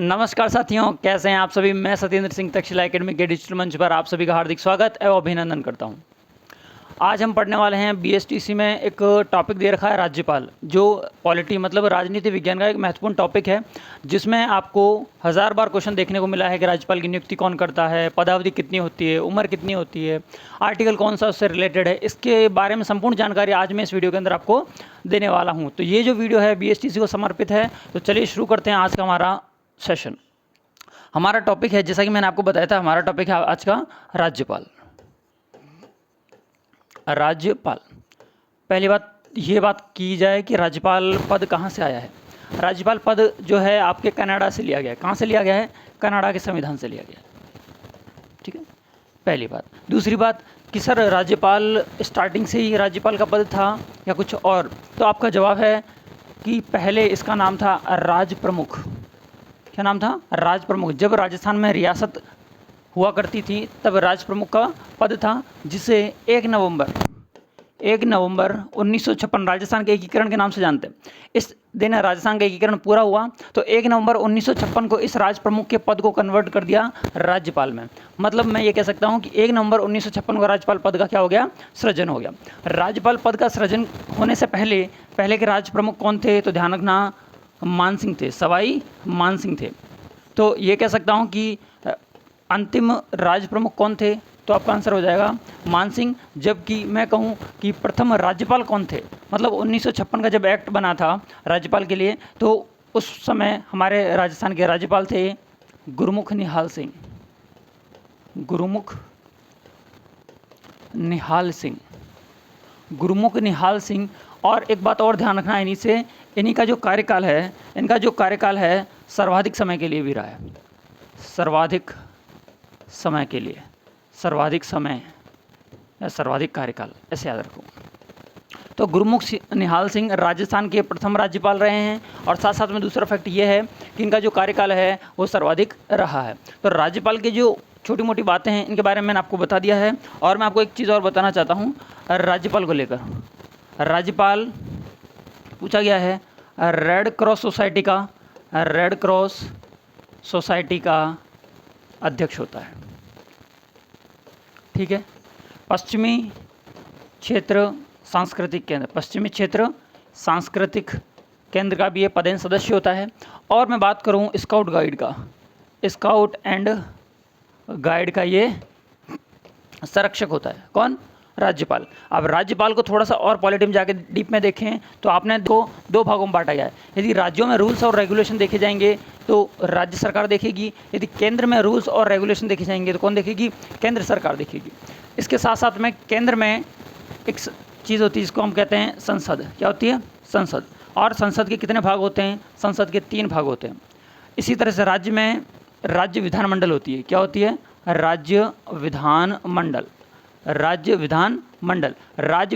नमस्कार साथियों, कैसे हैं आप सभी। मैं सत्येंद्र सिंह तक्षशिला एकेडमी के डिजिटल मंच पर आप सभी का हार्दिक स्वागत एवं अभिनंदन करता हूं। आज हम पढ़ने वाले हैं बीएसटीसी में एक टॉपिक दे रखा है राज्यपाल, जो पॉलिटी मतलब राजनीति विज्ञान का एक महत्वपूर्ण टॉपिक है, जिसमें आपको 1000 बार क्वेश्चन देखने को मिला है कि राज्यपाल की नियुक्ति कौन करता है, पदावधि कितनी होती है, उम्र कितनी होती है, आर्टिकल कौन सा उससे रिलेटेड है। इसके बारे में संपूर्ण जानकारी आज मैं इस वीडियो के अंदर आपको देने वाला हूँ। तो ये जो वीडियो है बीएसटीसी को समर्पित है। तो चलिए शुरू करते हैं आज का हमारा सेशन। हमारा टॉपिक है, जैसा कि मैंने आपको बताया था, हमारा टॉपिक है आज का राज्यपाल। राज्यपाल, पहली बात ये बात की जाए कि राज्यपाल पद कहाँ से आया है। राज्यपाल पद जो है आपके कनाडा से लिया गया है। कहाँ से लिया गया है? कनाडा के संविधान से लिया गया है। ठीक है, पहली बात। दूसरी बात कि सर राज्यपाल स्टार्टिंग से ही राज्यपाल का पद था या कुछ और, तो आपका जवाब है कि पहले इसका नाम था राज प्रमुख। क्या नाम था? राज प्रमुख। जब राजस्थान में रियासत हुआ करती थी तब राज प्रमुख का पद था, जिसे 1 नवंबर 1956 राजस्थान के एकीकरण के नाम से जानते हैं। इस दिन राजस्थान का एकीकरण पूरा हुआ तो 1 नवंबर 1956 को इस राज प्रमुख के पद को कन्वर्ट कर दिया राज्यपाल में। मतलब मैं ये कह सकता हूँ कि 1 नवंबर 1956 को राज्यपाल पद का क्या हो गया? सृजन हो गया। राज्यपाल पद का सृजन होने से पहले के राज प्रमुख कौन थे? तो ध्यान रखना, मान सिंह थे, सवाई मान सिंह थे। तो ये कह सकता हूँ कि अंतिम राज प्रमुख कौन थे? तो आपका आंसर हो जाएगा मान सिंह। जबकि मैं कहूँ कि प्रथम राज्यपाल कौन थे, मतलब 1956 का जब एक्ट बना था राज्यपाल के लिए, तो उस समय हमारे राजस्थान के राज्यपाल थे गुरमुख निहाल सिंह। गुरमुख निहाल सिंह, गुरमुख निहाल सिंह। और एक बात और ध्यान रखना, इन्हीं का जो कार्यकाल है, इनका जो कार्यकाल है सर्वाधिक समय के लिए भी रहा है। सर्वाधिक समय के लिए, सर्वाधिक समय या सर्वाधिक कार्यकाल, ऐसे याद रखो। तो गुरमुख निहाल सिंह राजस्थान के प्रथम राज्यपाल रहे हैं। और साथ साथ में दूसरा फैक्ट ये है कि इनका जो कार्यकाल है वो सर्वाधिक रहा है। तो राज्यपाल के जो छोटी मोटी बातें हैं इनके बारे में मैंने आपको बता दिया है। और मैं आपको एक चीज़ और बताना चाहता हूँ राज्यपाल को लेकर। राज्यपाल पूछा गया है रेड क्रॉस सोसाइटी का अध्यक्ष होता है। ठीक है। पश्चिमी क्षेत्र सांस्कृतिक केंद्र का भी ये पदेन सदस्य होता है। और मैं बात करूं स्काउट एंड गाइड का ये संरक्षक होता है। कौन? राज्यपाल। अब राज्यपाल को थोड़ा सा और पॉलिटी में जाके डीप में देखें तो आपने दो भागों में बांटा गया है। यदि राज्यों में रूल्स और रेगुलेशन देखे जाएंगे तो राज्य सरकार देखेगी, यदि केंद्र में रूल्स और रेगुलेशन देखे जाएंगे तो कौन देखेगी? केंद्र सरकार देखेगी। इसके साथ साथ में केंद्र में एक चीज़ होती है जिसको हम कहते हैं संसद। क्या होती है? संसद। और संसद के कितने भाग होते हैं? संसद के 3 भाग होते हैं। इसी तरह से राज्य में राज्य विधानमंडल होती है। क्या होती है? राज्य विधानमंडल। राज्य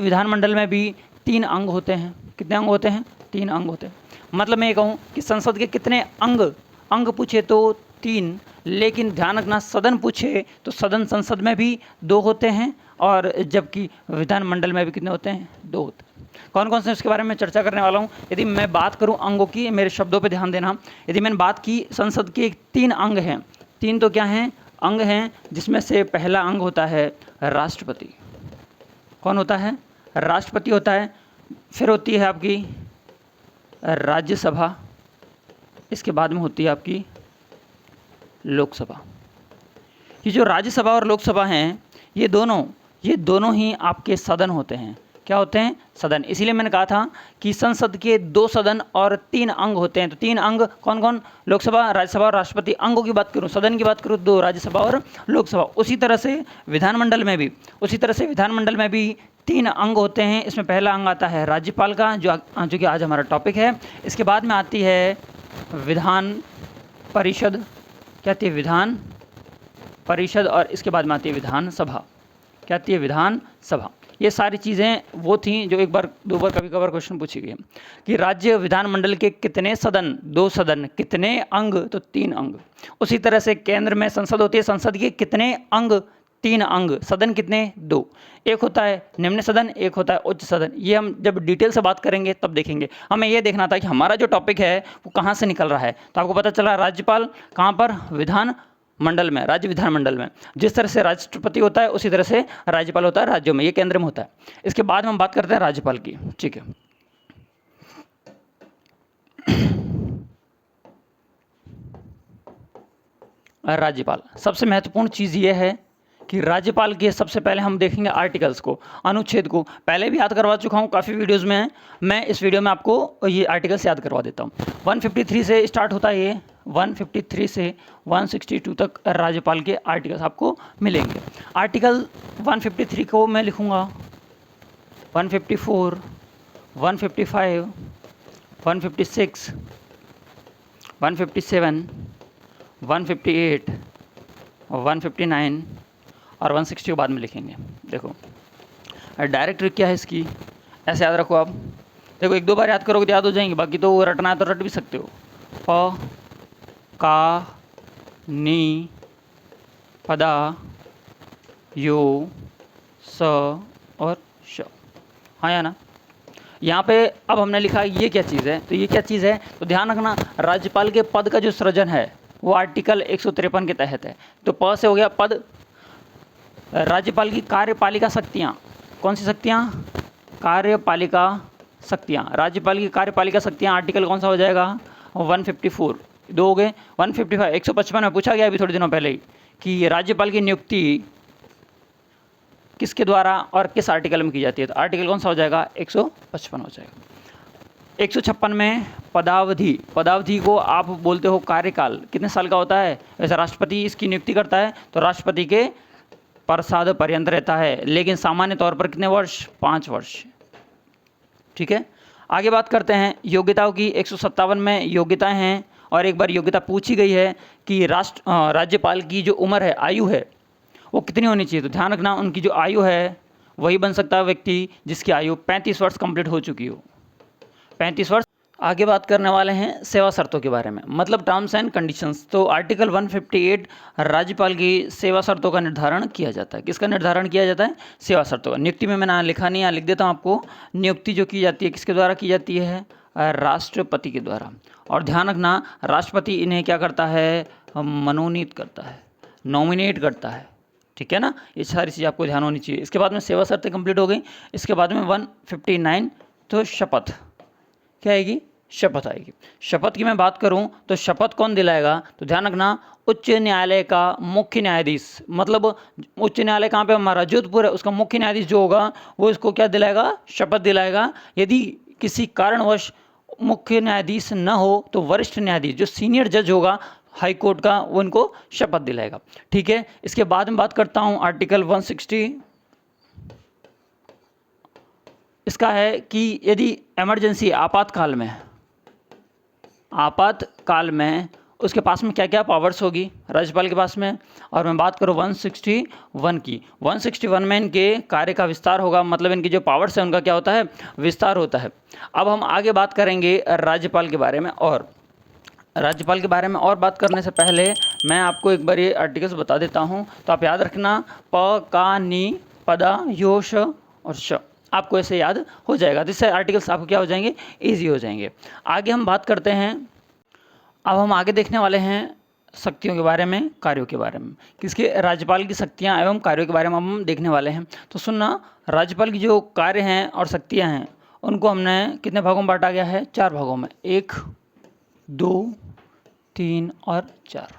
विधानमंडल में भी 3 अंग होते हैं। कितने अंग होते हैं? 3 अंग होते हैं। मतलब मैं ये कहूँ कि संसद के कितने अंग पूछे तो 3, लेकिन ध्यान रखना सदन पूछे तो सदन संसद में भी 2 होते हैं, और जबकि विधानमंडल में भी कितने होते हैं? 2 होते हैं। कौन कौन से इसके बारे में चर्चा करने वाला हूँ। यदि मैं बात करूँ अंगों की, मेरे शब्दों पे ध्यान देना। यदि मैंने बात की संसद के 3 अंग हैं, 3 तो क्या हैं? अंग हैं, जिसमें से पहला अंग होता है राष्ट्रपति। कौन होता है? राष्ट्रपति होता है। फिर होती है आपकी राज्यसभा, इसके बाद में होती है आपकी लोकसभा। ये जो राज्यसभा और लोकसभा हैं, ये दोनों ही आपके सदन होते हैं। क्या होते हैं? सदन। इसीलिए मैंने कहा था कि संसद के 2 सदन और 3 अंग होते हैं। तो 3 अंग कौन कौन? लोकसभा, राज्यसभा और राष्ट्रपति। अंगों की बात करूं, सदन की बात करूं, 2 राज्यसभा और लोकसभा। उसी तरह से विधानमंडल में भी 3 अंग होते हैं। इसमें पहला अंग आता है राज्यपाल का, जो कि आज हमारा टॉपिक है। इसके बाद में आती है विधान परिषद। क्या आती है? विधान परिषद। और इसके बाद में आती है विधानसभा। क्या आती है? विधानसभा। ये सारी चीज़ें वो थी जो 1-2 बार कभी कभार क्वेश्चन पूछी गई कि राज्य विधानमंडल के कितने सदन? 2 सदन। कितने अंग? तो 3 अंग। उसी तरह से केंद्र में संसद होती है, संसद के कितने अंग? 3 अंग, सदन कितने 2, एक होता है निम्न सदन, एक होता है उच्च सदन। ये हम जब डिटेल से बात करेंगे तब देखेंगे। हमें ये देखना था कि हमारा जो टॉपिक है वो कहाँ से निकल रहा है। तो आपको पता चला राज्यपाल कहाँ पर, विधान मंडल में, राज्य विधानमंडल में। जिस तरह से राष्ट्रपति होता है उसी तरह से राज्यपाल होता है राज्यों में, ये केंद्र में होता है। इसके बाद में हम बात करते हैं राज्यपाल की, ठीक है। राज्यपाल, सबसे महत्वपूर्ण चीज़ ये है कि राज्यपाल के सबसे पहले हम देखेंगे आर्टिकल्स को, अनुच्छेद को। पहले भी याद करवा चुका हूँ, काफ़ी वीडियोस में है। मैं इस वीडियो में आपको ये आर्टिकल्स याद करवा देता हूँ। 153 से स्टार्ट होता है ये, 153 से 162 तक राज्यपाल के आर्टिकल्स आपको मिलेंगे। आर्टिकल 153 को मैं लिखूँगा 154, 155, 156, 157, 158, 159 और 160 के बाद में लिखेंगे। देखो डायरेक्ट ट्रिक क्या है इसकी, ऐसे याद रखो आप। देखो 1-2 बार याद करोगे तो याद हो जाएंगे, बाकी तो रटना है तो रट भी सकते हो। प, का, नी, पदा, यो, स और श। हाँ या ना। यहाँ पे अब हमने लिखा ये क्या चीज़ है, तो ये क्या चीज़ है, तो ध्यान रखना राज्यपाल के पद का जो सृजन है वो आर्टिकल 153 के तहत है। तो प से हो गया पद। राज्यपाल की कार्यपालिका शक्तियाँ, कौन सी शक्तियाँ, कार्यपालिका शक्तियाँ। राज्यपाल की कार्यपालिका शक्तियाँ आर्टिकल कौन सा हो जाएगा, 154, 2 हो गए। 155, 155 में पूछा गया अभी थोड़े दिनों पहले ही कि राज्यपाल की नियुक्ति किसके द्वारा और किस आर्टिकल में की जाती है, तो आर्टिकल कौन सा हो जाएगा, 155 हो जाएगा। 156 में पदावधि, पदावधि को आप बोलते हो कार्यकाल, कितने साल का होता है। वैसे राष्ट्रपति इसकी नियुक्ति करता है तो राष्ट्रपति के प्रसाद पर्यंत रहता है, लेकिन सामान्य तौर पर कितने वर्ष, 5 वर्ष, ठीक है। आगे बात करते हैं योग्यताओं की। 157 में योग्यताएं हैं, और एक बार योग्यता पूछी गई है कि राज्यपाल की जो उम्र है, आयु है, वो कितनी होनी चाहिए। तो ध्यान रखना उनकी जो आयु है वही बन सकता है व्यक्ति जिसकी आयु 35 वर्ष कंप्लीट हो चुकी हो, 35 वर्ष। आगे बात करने वाले हैं सेवा शर्तों के बारे में, मतलब टर्म्स एंड कंडीशंस। तो आर्टिकल 158 राज्यपाल की सेवा शर्तों का निर्धारण किया जाता है। किसका निर्धारण किया जाता है, सेवा शर्तों का। नियुक्ति में मैंने लिखा नहीं, यहाँ लिख देता हूँ आपको। नियुक्ति जो की जाती है किसके द्वारा की जाती है, राष्ट्रपति के द्वारा। और ध्यान रखना राष्ट्रपति इन्हें क्या करता है, मनोनीत करता है, नॉमिनेट करता है, ठीक है ना। ये सारी चीज़ आपको ध्यान होनी चाहिए। इसके बाद में सेवा शर्तें कंप्लीट हो गई। इसके बाद में 159 तो शपथ, क्या आएगी, शपथ आएगी। शपथ की मैं बात करूं तो शपथ कौन दिलाएगा, तो ध्यान रखना उच्च न्यायालय का मुख्य न्यायाधीश, मतलब उच्च न्यायालय कहाँ पे, हमारा जोधपुर है, उसका मुख्य न्यायाधीश जो होगा वो इसको क्या दिलाएगा, शपथ दिलाएगा। यदि किसी कारणवश मुख्य न्यायाधीश न हो तो वरिष्ठ न्यायाधीश जो सीनियर जज होगा हाई कोर्ट का, वो उनको शपथ दिलाएगा, ठीक है। इसके बाद में बात करता हूँ आर्टिकल 160। इसका है कि यदि इमरजेंसी, आपातकाल में उसके पास में क्या क्या पावर्स होगी राज्यपाल के पास में। और मैं बात करूँ 161 की, 161 में इनके कार्य का विस्तार होगा, मतलब इनकी जो पावर्स है उनका क्या होता है, विस्तार होता है। अब हम आगे बात करेंगे राज्यपाल के बारे में, और राज्यपाल के बारे में और बात करने से पहले मैं आपको एक बार ये आर्टिकल्स बता देता हूँ। तो आप याद रखना प, का, नी, पदा, यो, श और श, आपको ऐसे याद हो जाएगा। तो इससे आर्टिकल्स आपको क्या हो जाएंगे, ईजी हो जाएंगे। आगे हम बात करते हैं, अब हम आगे देखने वाले हैं शक्तियों के बारे में, कार्यों के बारे में। किसके, राज्यपाल की शक्तियाँ एवं कार्यों के बारे में हम देखने वाले हैं। तो सुनना, राज्यपाल की जो कार्य हैं और शक्तियाँ हैं उनको हमने कितने भागों में बांटा गया है, 4 भागों में, 1, 2, 3 और 4,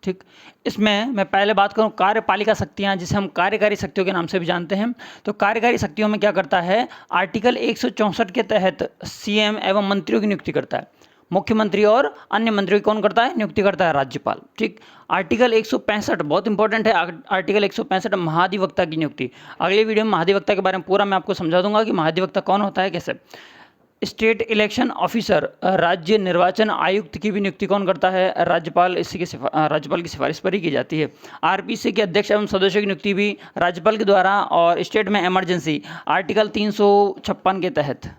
ठीक। इसमें मैं पहले बात करूं कार्यपालिका शक्तियां, जिसे हम कार्यकारी शक्तियों के नाम से भी जानते हैं। तो कार्यकारी शक्तियों में क्या करता है, आर्टिकल 164 के तहत सीएम एवं मंत्रियों की नियुक्ति करता है। मुख्यमंत्री और अन्य मंत्रियों की कौन करता है, नियुक्ति करता है राज्यपाल, ठीक। आर्टिकल 165 बहुत इंपॉर्टेंट है, आर्टिकल 165 महाधिवक्ता की नियुक्ति। अगले वीडियो में महाधिवक्ता के बारे में पूरा मैं आपको समझा दूंगा कि महाधिवक्ता कौन होता है, कैसे। स्टेट इलेक्शन ऑफिसर, राज्य निर्वाचन आयुक्त की भी नियुक्ति कौन करता है, राज्यपाल। इसी के राज्यपाल की सिफारिश पर ही की जाती है। आरपीसी के अध्यक्ष एवं सदस्यों की नियुक्ति भी राज्यपाल के द्वारा। और स्टेट में इमरजेंसी आर्टिकल 356 के तहत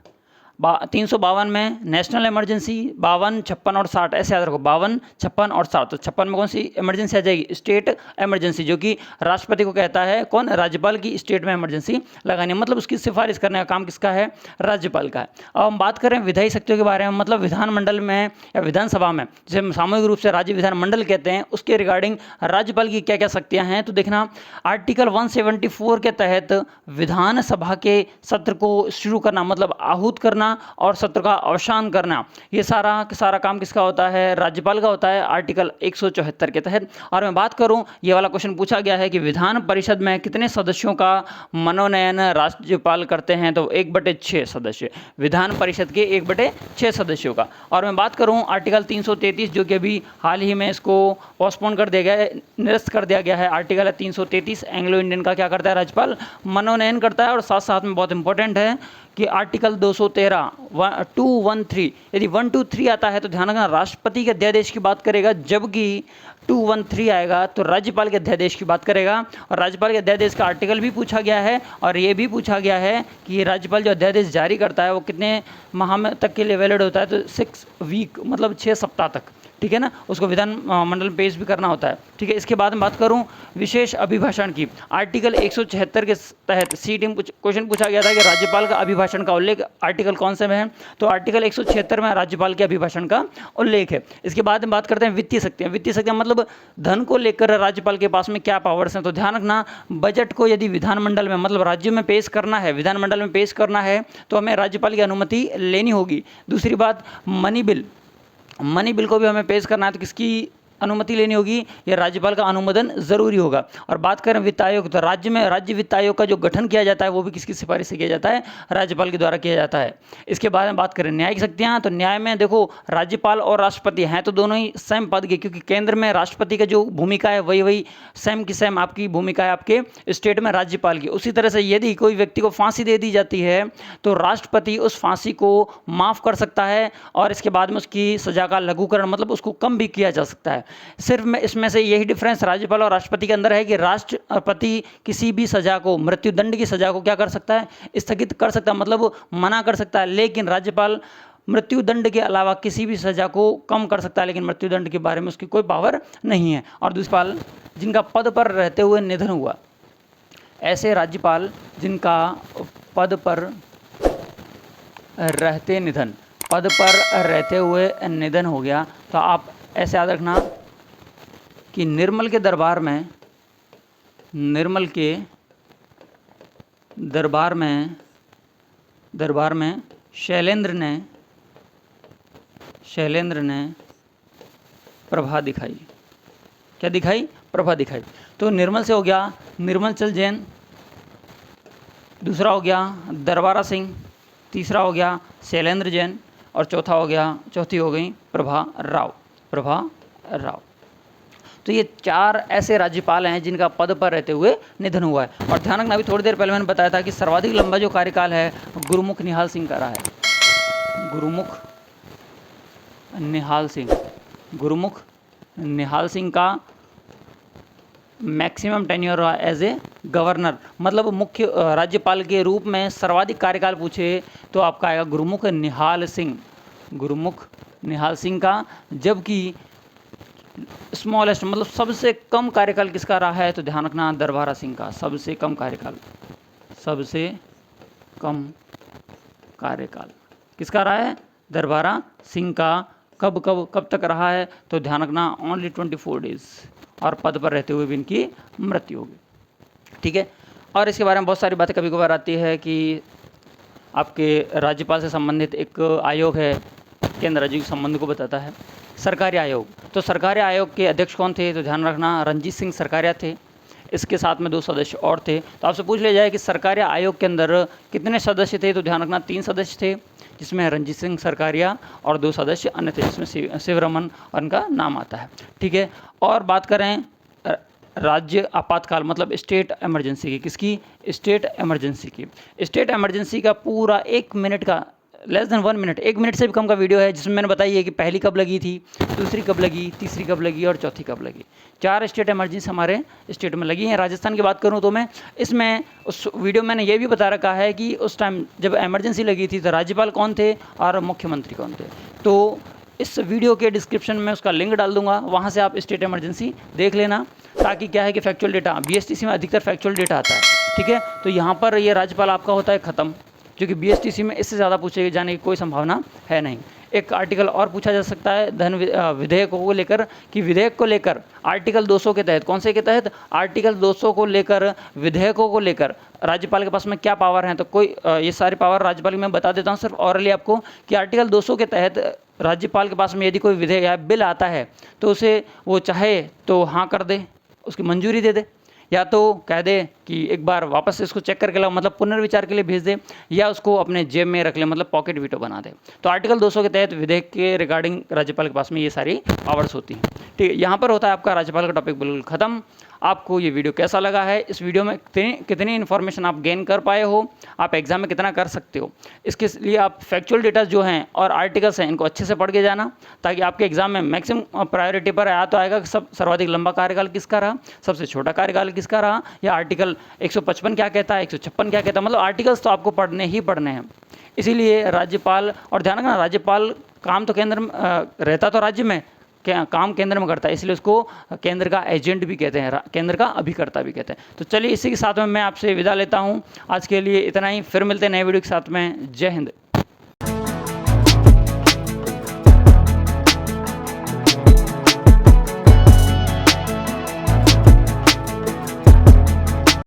352 में नेशनल इमरजेंसी, 52, 56 और 60, ऐसे याद रखो 52, 56 और 60। तो 56 में कौन सी इमरजेंसी आ जाएगी? स्टेट इमरजेंसी, जो कि राष्ट्रपति को कहता है कौन? राज्यपाल की स्टेट में इमरजेंसी लगानी, मतलब उसकी सिफारिश करने का काम किसका है? राज्यपाल का है। अब हम बात करें विधायी शक्तियों के बारे में, मतलब विधानमंडल में या विधानसभा में, जिसे सामूहिक रूप से राज्य विधानमंडल कहते हैं, उसके रिगार्डिंग राज्यपाल की क्या क्या शक्तियां हैं। तो देखना, आर्टिकल 174 के तहत विधानसभा के सत्र को शुरू करना, मतलब आहूत करना और सत्र का अवसान करना, ये सारा काम किसका होता है? राज्यपाल का होता है, आर्टिकल 174 के तहत। और मैं बात करूं, ये वाला क्वेश्चन पूछा गया है कि विधान परिषद में कितने सदस्यों का मनोनयन राज्यपाल करते हैं? तो 1/6 सदस्य, विधान परिषद के 1/6 सदस्यों का। और मैं बात करूं आर्टिकल 333, जो कि अभी हाल ही में इसको पोस्टपोन कर दिया गया है, निरस्त कर दिया गया है। आर्टिकल 333 एंग्लो इंडियन का क्या करता है? राज्यपाल मनोनयन करता है। और साथ साथ में बहुत इंपॉर्टेंट है कि आर्टिकल 213 213, यदि 123 आता है तो ध्यान रखना राष्ट्रपति के अध्यादेश की बात करेगा, जबकि 213 आएगा तो राज्यपाल के अध्यादेश की बात करेगा। और राज्यपाल के अध्यादेश का आर्टिकल भी पूछा गया है, और ये भी पूछा गया है कि राज्यपाल जो अध्यादेश जारी करता है वो कितने माह में तक के लिए वैलिड होता है? तो 6 वीक, मतलब 6 सप्ताह तक, ठीक है ना। उसको विधान मंडल में पेश भी करना होता है, ठीक है। इसके बाद में बात करूं विशेष अभिभाषण की, आर्टिकल 176 के तहत सीटी में क्वेश्चन पूछा गया था कि राज्यपाल का अभिभाषण का उल्लेख आर्टिकल कौन से में है? तो आर्टिकल 176 में राज्यपाल के अभिभाषण का उल्लेख है। इसके बाद में बात करते हैं वित्तीय शक्तियाँ। वित्तीय शक्तियाँ मतलब धन को लेकर राज्यपाल के पास में क्या पावर्स हैं? तो ध्यान रखना, बजट को यदि विधानमंडल में, मतलब राज्य में पेश करना है, विधानमंडल में पेश करना है, तो हमें राज्यपाल की अनुमति लेनी होगी। दूसरी बात, मनी बिल को भी हमें पेश करना है तो किसकी अनुमति लेनी होगी? या राज्यपाल का अनुमोदन जरूरी होगा। और बात करें वित्त आयोग, तो राज्य में राज्य वित्त आयोग का जो गठन किया जाता है वो भी किसकी सिफारिश से किया जाता है? राज्यपाल के द्वारा किया जाता है। इसके बाद में बात करें न्यायिक शक्तियाँ, तो न्याय में देखो राज्यपाल और राष्ट्रपति हैं तो दोनों ही सेम पद के, क्योंकि केंद्र में राष्ट्रपति का जो भूमिका है वही सेम की सेम आपकी भूमिका है आपके स्टेट में राज्यपाल की। उसी तरह से यदि कोई व्यक्ति को फांसी दे दी जाती है तो राष्ट्रपति उस फांसी को माफ़ कर सकता है, और इसके बाद में उसकी सजा का लघुकरण, मतलब उसको कम भी किया जा सकता है। सिर्फ में इसमें से यही डिफरेंस राज्यपाल और राष्ट्रपति के अंदर है कि राष्ट्रपति किसी भी सजा को, मृत्युदंड की सजा को क्या कर सकता है? स्थगित कर सकता है, मतलब मना कर सकता है। लेकिन राज्यपाल मृत्युदंड के अलावा किसी भी सजा को कम कर सकता है, लेकिन मृत्युदंड के बारे में उसकी कोई पावर नहीं है। और दूसरा, जिनका पद पर रहते हुए निधन हुआ, ऐसे राज्यपाल जिनका पद पर रहते हुए निधन हो गया, तो आप ऐसे याद रखना कि निर्मल के दरबार में शैलेंद्र ने प्रभा दिखाई। क्या दिखाई? प्रभा दिखाई। तो निर्मल से हो गया निर्मल चंद जैन, दूसरा हो गया दरबारा सिंह, तीसरा हो गया शैलेंद्र जैन, और चौथी हो गई प्रभा राव। तो ये 4 ऐसे राज्यपाल हैं जिनका पद पर रहते हुए निधन हुआ है। और ध्यान रखना, अभी थोड़ी देर पहले मैंने बताया था कि सर्वाधिक लंबा जो कार्यकाल है गुरुमुख निहाल सिंह का रहा है। गुरुमुख निहाल सिंह का मैक्सिमम टेन्योर रहा एज ए गवर्नर, मतलब मुख्य राज्यपाल के रूप में सर्वाधिक कार्यकाल पूछे तो आपका आएगा गुरुमुख निहाल सिंह का। जबकि स्मॉलेस्ट, मतलब सबसे कम कार्यकाल किसका रहा है? तो ध्यान रखना दरबारा सिंह का सबसे कम कार्यकाल किसका रहा है? दरबारा सिंह का। कब तक रहा है? तो ध्यान रखना ओनली 24 डेज, और पद पर रहते हुए भी इनकी मृत्यु होगी, ठीक है। और इसके बारे में बहुत सारी बातें कभी कभार आती है कि आपके राज्यपाल से संबंधित एक आयोग है, केंद्र राज्य के संबंध को बताता है, सरकारी आयोग। तो सरकारी आयोग के अध्यक्ष कौन थे? तो ध्यान रखना रणजीत सिंह सरकारिया थे, इसके साथ में 2 सदस्य और थे। तो आपसे पूछ लिया जाए कि सरकारी आयोग के अंदर कितने सदस्य थे? तो ध्यान रखना 3 सदस्य थे, जिसमें रणजीत सिंह सरकारिया और 2 सदस्य अन्य थे, जिसमें शिवरमन उनका नाम आता है, ठीक है। और बात करें राज्य आपातकाल, मतलब स्टेट इमरजेंसी की, किसकी? स्टेट इमरजेंसी की। स्टेट इमरजेंसी का पूरा 1 मिनट का लेस देन 1 मिनट, 1 मिनट से भी कम का वीडियो है, जिसमें मैंने बताई है कि पहली कब लगी थी, दूसरी कब लगी, तीसरी कब लगी और चौथी कब लगी। 4 स्टेट इमरजेंसी हमारे स्टेट में लगी हैं। राजस्थान की बात करूं तो मैं इसमें उस वीडियो में मैंने ये भी बता रखा है कि उस टाइम जब इमरजेंसी लगी थी तो राज्यपाल कौन थे और मुख्यमंत्री कौन थे। तो इस वीडियो के डिस्क्रिप्शन में उसका लिंक डाल दूंगा, वहाँ से आप स्टेट इमरजेंसी देख लेना, ताकि क्या है कि फैक्चुअल डेटा, बीएसटीसी में अधिकतर फैक्चुअल डेटा आता है, ठीक है। तो यहाँ पर ये राज्यपाल आपका होता है ख़त्म, जो कि बीएसटीसी में इससे ज़्यादा पूछे जाने की कोई संभावना है नहीं। एक आर्टिकल और पूछा जा सकता है धन विधेयकों को लेकर, कि विधेयक को लेकर आर्टिकल 200 के तहत, कौन से के तहत, आर्टिकल 200 को लेकर, विधेयकों को लेकर राज्यपाल के पास में क्या पावर हैं। तो कोई ये सारी पावर राज्यपाल की मैं बता देता हूँ सिर्फ ऑरली आपको, कि आर्टिकल 200 के तहत राज्यपाल के पास में यदि कोई विधेयक या बिल आता है तो उसे वो चाहे तो हाँ कर दे, उसकी मंजूरी दे दे, या तो कह दे कि एक बार वापस से इसको चेक करके लाओ, मतलब पुनर्विचार के लिए भेज दे, या उसको अपने जेब में रख ले, मतलब पॉकेट वीटो बना दे। तो आर्टिकल 200 के तहत विधेयक के रिगार्डिंग राज्यपाल के पास में ये सारी पावर्स होती हैं, ठीक है। यहाँ पर होता है आपका राज्यपाल का टॉपिक बिल्कुल खत्म। आपको ये वीडियो कैसा लगा है, इस वीडियो में कितनी इन्फॉर्मेशन आप गेन कर पाए हो, आप एग्जाम में कितना कर सकते हो, इसके लिए आप फैक्चुअल डेटा जो हैं और आर्टिकल्स हैं इनको अच्छे से पढ़ के जाना, ताकि आपके एग्जाम में मैक्सिमम प्रायोरिटी पर तो आएगा कि सब सर्वाधिक लंबा कार्यकाल किसका रहा, सबसे छोटा कार्यकाल किसका रहा, या आर्टिकल 155 क्या कहता है, 156 क्या कहता है, मतलब आर्टिकल्स तो आपको पढ़ने ही पढ़ने हैं। इसीलिए राज्यपाल, और ध्यान रखना राज्यपाल काम तो केंद्र में रहता तो राज्य में, क्या काम केंद्र में करता है, इसलिए उसको केंद्र का एजेंट भी कहते हैं, केंद्र का अभिकर्ता भी कहते हैं। तो चलिए इसी के साथ में मैं आपसे विदा लेता हूं, आज के लिए इतना ही, फिर मिलते हैं नए वीडियो के साथ में। जय हिंद।